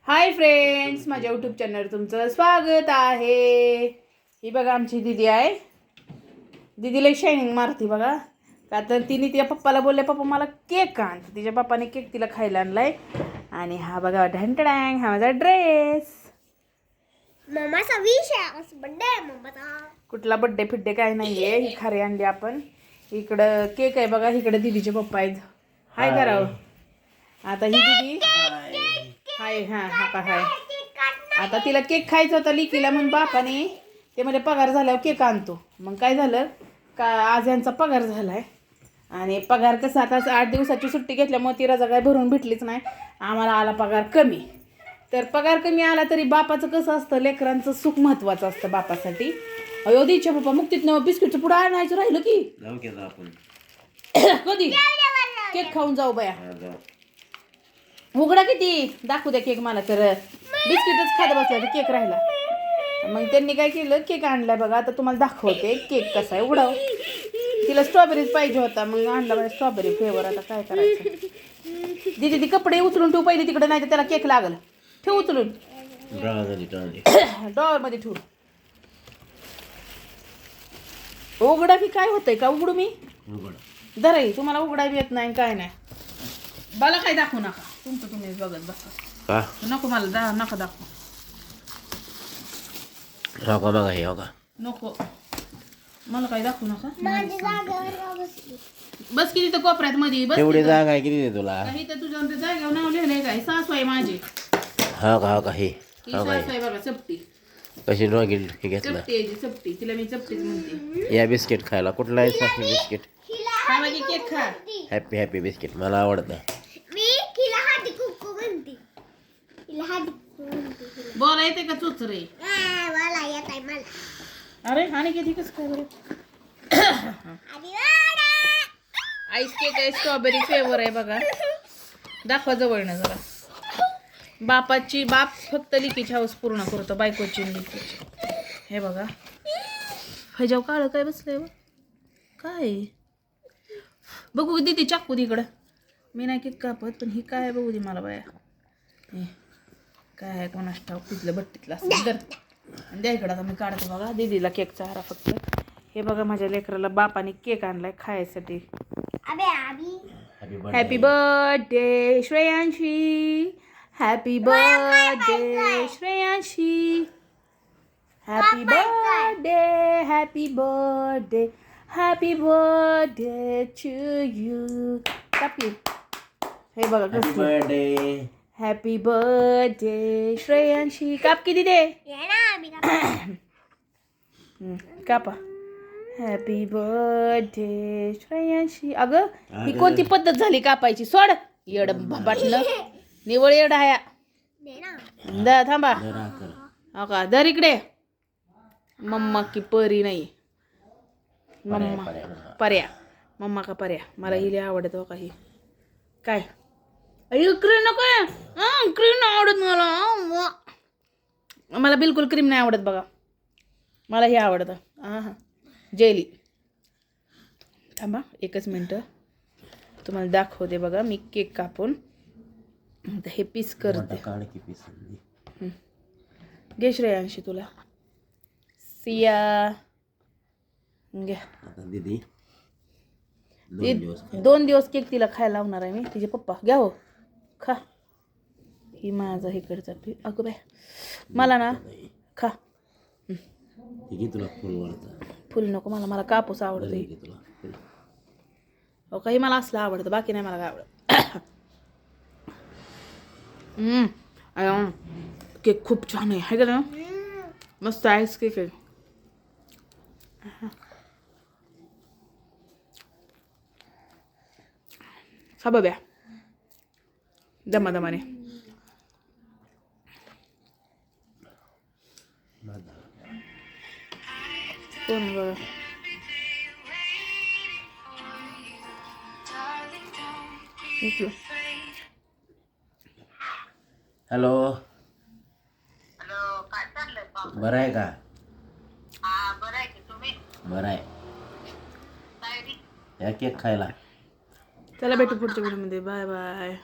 Hi friends, माझ्या YouTube चॅनलवर तुमचं स्वागत आहे. ही बघा आमची दीदी आहे. दीदीला शायनिंग मारती बघा. का तर तिने तिच्या पप्पाला बोलले, पप्पा मला केक आण. तिच्या पप्पाने केक तिला खायला आणलाय. आणि हा बघा ढंटडँग, हा माझा ड्रेस. मम्माचा विष आहे, आज बर्थडे आहे मम्माचा. कुठला बड्डे फिड्डे काय नाहीये. ही खारी आणली आपण. इकडं केक आहे बघा. इकडे दीदीचे पप्पा आहेत. हाय करावं. आता ही दीदी हाय. हाय. आता तिला केक खायचा होता लिकीला, म्हणून बापाने ते मध्ये पगार झाल्यावर केक आणतो. मग काय झालं का आज यांचा पगार झालाय. आणि पगार कसं आता 8 दिवसाची सुट्टी घेतल्यामुळे ती रजा काय भरून भेटलीच नाही. आम्हाला आला पगार कमी. तर पगार कमी आला तरी बापाचं कसं असतं, लेकरांचं सुख महत्वाचं असतं बापासाठी. अयो दीच्या पप्पा मग तिथनं बिस्किटचं पुढं आणायचं राहिलं की आपण कधी केक खाऊन जाऊ बया. उघडा किती दाखवू द्या केक मला. तर बिस्किटच खात बसला तर केक राहिला. मग त्यांनी काय केलं, केक आणलाय बघा. आता तुम्हाला दाखवते केक कसा आहे. उघडाव. तिला स्ट्रॉबेरीज पाहिजे होता, मग आणला मला स्ट्रॉबेरी फ्लेवर. आता काय करायचं. दीदी ती कपडे उचलून ठेवू पहिले तिकडे, नाही तर त्याला केक लागल. ठेव उचलून ड्रॉवर मध्ये ठेवू. उघडा की काय होतंय का. उघडू मी दराई. तुम्हाला उघडायला येत नाही काय नाही. मला काय दाखवू नका. तुमचं तुम्ही बघत बसा. नको मला नका दाखवू. नको मला काय दाखवू नका. बस किती तर कोपऱ्यात मध्ये बस. एवढी जागा आहे किती आहे तुला? काही तर तुझ्या जागेवर नाव लिहिलंय काय. सासू आहे माझी. हा का हे ही सासू आहे बघा. चपटी कशी नॉगिल हे घेतलं. चपटी आहे चपटी. तिला मी चपटीच म्हणते. या बिस्किट खायला. कुठला आहे साखी बिस्किट? खा माझी केक खा. हॅपी हॅपी बिस्किट मला आवडतं. मी हिला हाडी कुकू म्हणते. हिला हाडी कुकू म्हणते. बोला येते का चोच रे. मला येत आहे मला. अरे आणि किती कसं काय बरं. आईस केक आहे. स्ट्रॉबेरी फ्लेवर आहे बघा. दाखवा जवळनं जरा. बाप फक्त लिकीची हाऊस पूर्ण करतो. बायकोची लिकीची. हे बघा ह्याच्यावर काळं काय बसलंय बघ. काय बघू दे चाकू इकडं. मी नाही केक कापत, पण ही काय बघू दे मला बाया. हे काय आहे कोणास ठाऊक. तिथलं बट्टीतलं असं तर द्या इकडं. आता मी काढतो बघा दीदीला केकचा हारा फक्त. हे बघा माझ्या लेकराला बापाने केक आणलाय खायसाठी. Happy birthday Shreyanshi. Happy birthday Shreyanshi. Happy birthday. Happy birthday. Happy birthday to you. कापी. हे बघा कसं. Happy birthday Shreyanshi. काप किती दे. कापा. Happy birthday Shreyanshi. अगं ही कोणती पद्धत झाली कापायची. सोड येड बाटलं. निवळ येड हाया. थांबा. हो का दर इकडे. मम्मा की परी नाही. मम्मा पर्या. मम्मा का पर्या. मला हिले आवडत हो काही. काय क्रीम नको. क्रीम नाही आवडत मला. मला बिलकुल क्रीम नाही आवडत बघा. मला हे आवडतं. हां जेली. थांबा एकच मिनटं तुम्हाला दाखवते बघा. मी केक कापून हे पीस करते. घे श्रेयांशी तुला. सिया घ्या. 2 दिवस केक तिला खायला लावणार आहे मी. तिचे पप्पा घ्या हो खा. ही माझा इकडचा अगं बाय मला ना खा. फुल नको मला कापूस आवडतो. हो काही मला असलं आवडतं. बाकी नाही मला काय आवडत. केक खूप छान आहे का ना. मस्त आईस केक आहे. खा बघ्या दमाने. कोण बघा. हॅलो. बरं आहे का. बरं आहे. या केक खायला. चला भेटू पुढच्या व्हिडिओमध्ये. Bye bye.